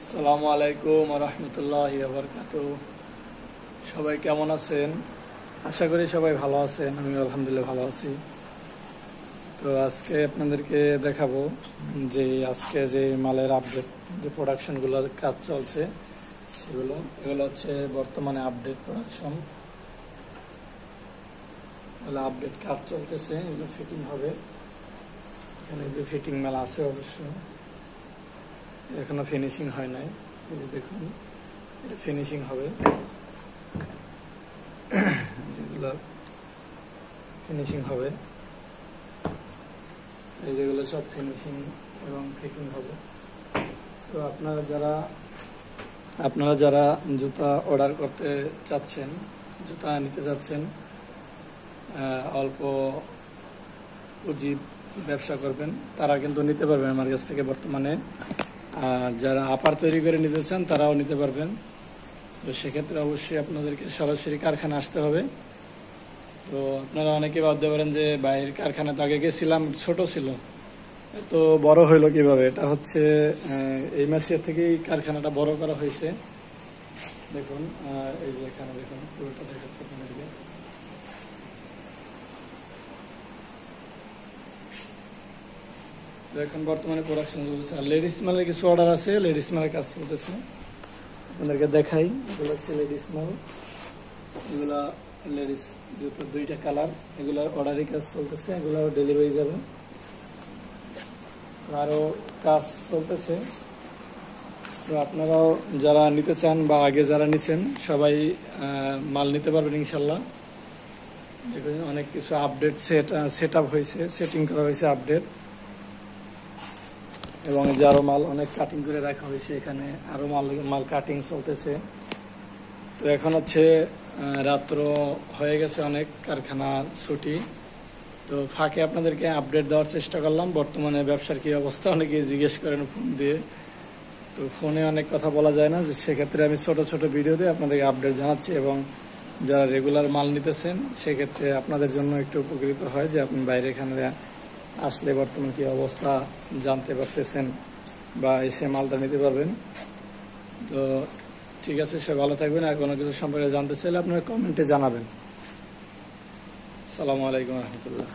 আসসালামু আলাইকুম ওয়া রাহমাতুল্লাহি ওয়া বারাকাতুহু। সবাই কেমন আছেন? আশা করি সবাই ভালো আছেন। আমি আলহামদুলিল্লাহ ভালো আছি। তো আজকে আপনাদেরকে দেখাবো যে আজকে যে মালের আপডেট, যে প্রোডাকশনগুলোর কাজ চলছে এগুলো হচ্ছে বর্তমানে আপডেট প্রোডাকশন। এগুলো আপডেট কাজ চলতেছে, এগুলো ফিটিং হবে। এখানে যে ফিটিং মাল আছে অবশ্য এখনো ফিনিশিং হয় নাই। এই যে দেখুন, এটা ফিনিশিং হবে, যেগুলো ফিনিশিং হবে, এই যেগুলো সব ফিনিশিং এবং ফিটিং হবে। তো আপনারা যারা জুতা অর্ডার করতে চাচ্ছেন, জুতা নিতে চাচ্ছেন, অল্প পুঁজি ব্যবসা করবেন, তারা কিন্তু নিতে পারবেন আমার কাছ থেকে বর্তমানে। আর যারা আপার তৈরি করে নিতে চান তারাও নিতে পারবেন। তো সেক্ষেত্রে অবশ্যই আপনাদেরকে সরাসরি কারখানা আসতে হবে। তো আপনারা অনেকে ভাবতে পারেন যে বাইরের কারখানা তো আগে গেছিলাম, ছোট ছিল, তো বড় হইলো কিভাবে? এটা হচ্ছে এই মাসের থেকেই কারখানাটা বড় করা হয়েছে। দেখুন, এই যে এখানে দেখুন, পুরোটা দেখাচ্ছে আপনাদেরকে। এখন বর্তমানে প্রোডাকশন চলছে। আর লেডিস মালের কিছু অর্ডার আছে, লেডিস মালের কাজ চলতেছে, আপনাদেরকে দেখাই। এগুলো হচ্ছে লেডিস মাল, এগুলা লেডিস জুতো, দুইটা কালার, এগুলোর অর্ডারই কাজ চলতেছে, এগুলো ডেলিভারি যাবে। আরও কাজ চলতেছে। তো আপনারাও যারা নিতে চান বা আগে যারা নিছেন সবাই মাল নিতে পারবেন ইনশাল্লাহ। দেখুন, অনেক কিছু আপডেট সেট আপ হয়েছে, সেটিং করা হয়েছে আপডেট, এবং যে আরো মাল অনেক কাটিং করে রাখা হয়েছে। এখানে আরো মাল কাটিং চলতেছে। তো এখন হচ্ছে রাত্র হয়ে গেছে, অনেক কারখানা ছুটি। তো ফাঁকে আপনাদেরকে আপডেট দেওয়ার চেষ্টা করলাম বর্তমানে ব্যবসার কি অবস্থা। অনেকে জিজ্ঞেস করেন ফোন দিয়ে, তো ফোনে অনেক কথা বলা যায় না, যে সেক্ষেত্রে আমি ছোট ছোট ভিডিও দিয়ে আপনাদেরকে আপডেট জানাচ্ছি। এবং যারা রেগুলার মাল নিতেছেন সেক্ষেত্রে আপনাদের জন্য একটু উপকৃত হয় যে আপনি বাইরে এখানে আসলে বর্তমান কি অবস্থা জানতে পারতেছেন বা এসে মালটা নিতে পারবেন। তো ঠিক আছে, সবাই ভালো থাকবেন। আর কোনো কিছু সম্পর্কে জানতে চাইলে আপনারা কমেন্টে জানাবেন। আসসালামু আলাইকুম রহমতুল্লাহ।